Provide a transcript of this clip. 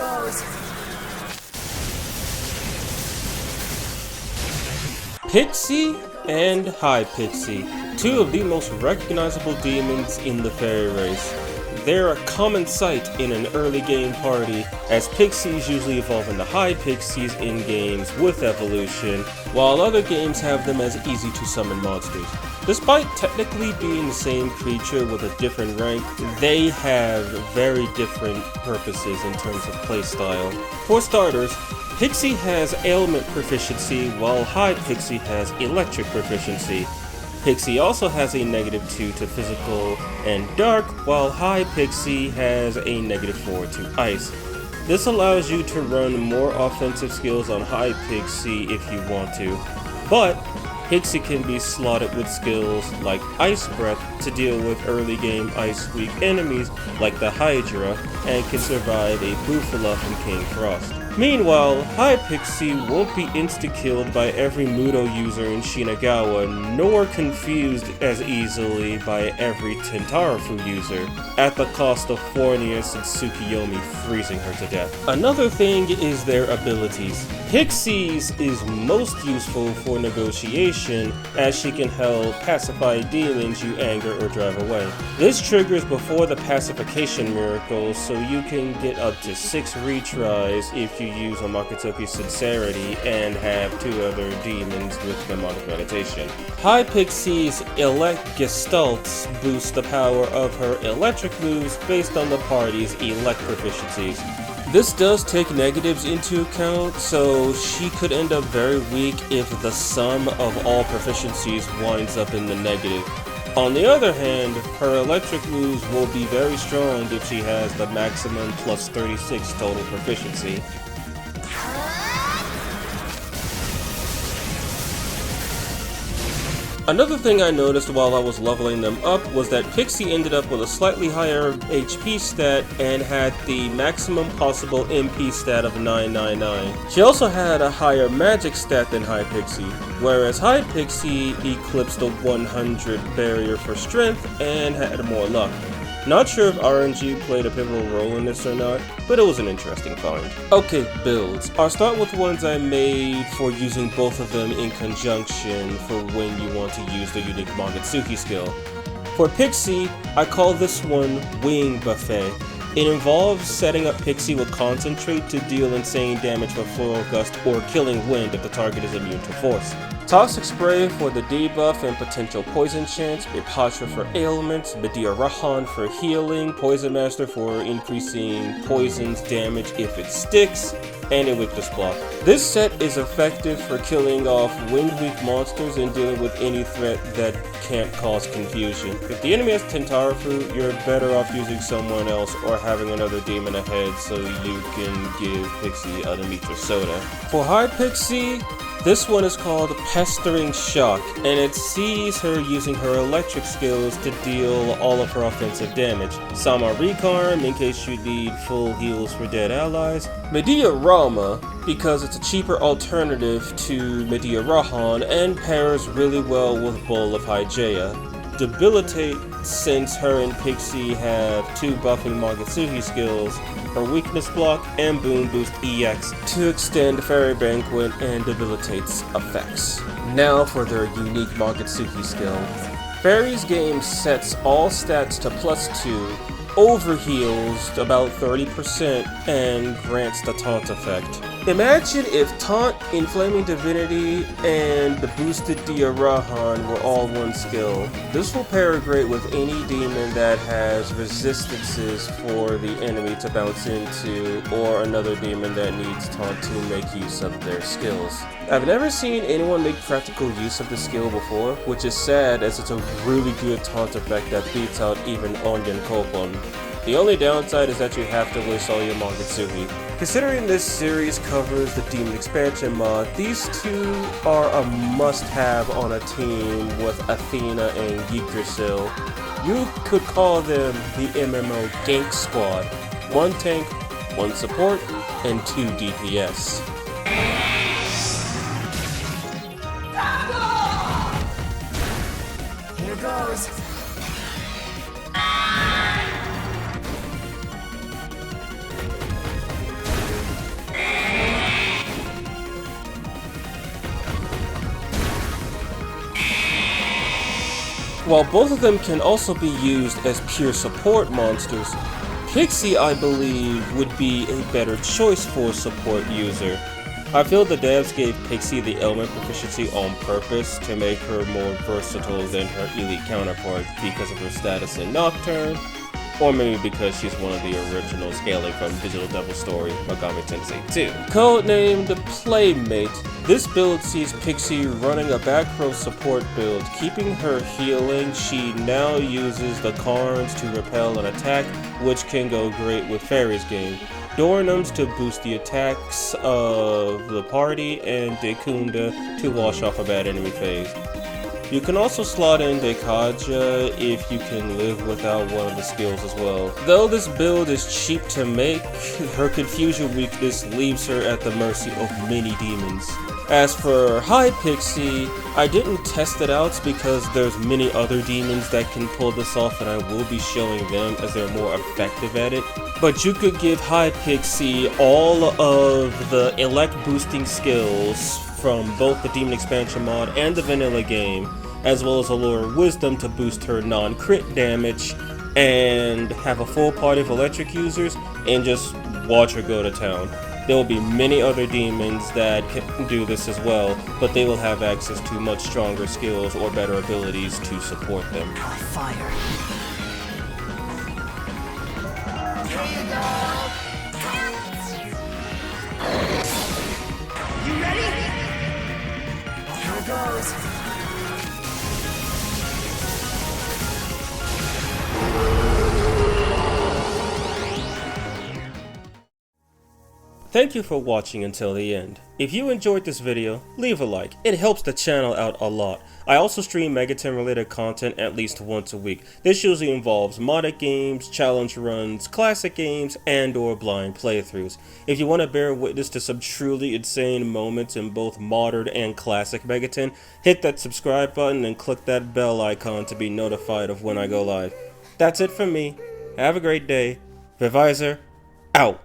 goes. Pixie and High Pixie, two of the most recognizable demons in the fairy race. They're a common sight in an early game party, as Pixies usually evolve into High Pixies in games with evolution, while other games have them as easy to summon monsters. Despite technically being the same creature with a different rank, they have very different purposes in terms of playstyle. For starters, Pixie has ailment proficiency, while High Pixie has electric proficiency. Pixie also has a -2 to physical and dark, while High Pixie has a -4 to ice. This allows you to run more offensive skills on High Pixie if you want to, but Pixie can be slotted with skills like Ice Breath to deal with early game ice weak enemies like the Hydra, and can survive a Bufala from King Frost. Meanwhile, High Pixie won't be insta-killed by every Mudo user in Shinagawa, nor confused as easily by every Tentarafu user, at the cost of Fornius and Tsukiyomi freezing her to death. Another thing is their abilities. Pixie's is most useful for negotiation, as she can help pacify demons you anger or drive away. This triggers before the pacification miracle, so you can get up to 6 retries if you use a Magetsuhi's Sincerity and have 2 other demons with demonic meditation. High Pixie's Elect Gestalts boost the power of her electric moves based on the party's elect proficiencies. This does take negatives into account, so she could end up very weak if the sum of all proficiencies winds up in the negative. On the other hand, her electric moves will be very strong if she has the maximum plus 36 total proficiency. Another thing I noticed while I was leveling them up was that Pixie ended up with a slightly higher HP stat and had the maximum possible MP stat of 999. She also had a higher magic stat than High Pixie, whereas High Pixie eclipsed the 100 barrier for strength and had more luck. Not sure if RNG played a pivotal role in this or not, but it was an interesting find. Okay, builds. I'll start with ones I made for using both of them in conjunction for when you want to use the unique Magetsuhi skill. For Pixie, I call this one Wing Buffet. It involves setting up Pixie with Concentrate to deal insane damage with Floral Gust or Killing Wind if the target is immune to Force. Toxic Spray for the debuff and potential poison chance, Ipatra for ailments, Medea Rahan for healing, Poison Master for increasing poison's damage if it sticks, and a weakness block. This set is effective for killing off wind-weak monsters and dealing with any threat that can't cause confusion. If the enemy has Tentarafu, you're better off using someone else or having another demon ahead so you can give Pixie a Demetra Soda. For High Pixie, this one is called Pestering Shock, and it sees her using her electric skills to deal all of her offensive damage. Sama Recarm, in case you need full heals for dead allies. Medea Rama, because it's a cheaper alternative to Medea Rahan and pairs really well with Bull of Hygeia. Debilitate, since her and Pixie have 2 buffing Magetsuhi skills, her weakness block, and Boom Boost EX to extend Fairy Banquet and Debilitate's effects. Now for their unique Magetsuhi skill. Fairies Game sets all stats to +2, overheals about 30%, and grants the taunt effect. Imagine if Taunt, Inflaming Divinity, and the boosted Dia Rahan were all one skill. This will pair great with any demon that has resistances for the enemy to bounce into, or another demon that needs Taunt to make use of their skills. I've never seen anyone make practical use of the skill before, which is sad as it's a really good taunt effect that beats out even Onyan Kopon. The only downside is that you have to waste all your Magetsuhi. Considering this series covers the Demon Expansion mod, these two are a must-have on a team with Athena and Yggdrasil. You could call them the MMO Gank Squad. 1 tank, 1 support, and 2 DPS. Here goes. While both of them can also be used as pure support monsters, Pixie, I believe, would be a better choice for a support user. I feel the devs gave Pixie the element proficiency on purpose to make her more versatile than her elite counterpart because of her status in Nocturne, or maybe because she's one of the originals hailing from Digital Devil Story Megami Tensei 2. Codenamed Playmate, this build sees Pixie running a back row support build. Keeping her healing, she now uses the Carns to repel an attack, which can go great with Fairies Game, Dornums to boost the attacks of the party, and Dekunda to wash off a bad enemy phase. You can also slot in Dekaja if you can live without one of the skills as well. Though this build is cheap to make, her confusion weakness leaves her at the mercy of many demons. As for High Pixie, I didn't test it out because there's many other demons that can pull this off, and I will be showing them as they're more effective at it. But you could give High Pixie all of the elect boosting skills from both the Demon Expansion mod and the vanilla game, as well as Allure Wisdom to boost her non-crit damage, and have a full party of electric users, and just watch her go to town. There will be many other demons that can do this as well, but they will have access to much stronger skills or better abilities to support them. Fire. Here you go. You ready? Here it goes. Thank you for watching until the end. If you enjoyed this video, leave a like. It helps the channel out a lot. I also stream Megaton related content at least once a week. This usually involves modded games, challenge runs, classic games, and or blind playthroughs. If you want to bear witness to some truly insane moments in both modern and classic Megaton, hit that subscribe button and click that bell icon to be notified of when I go live. That's it from me. Have a great day. Revisor, out.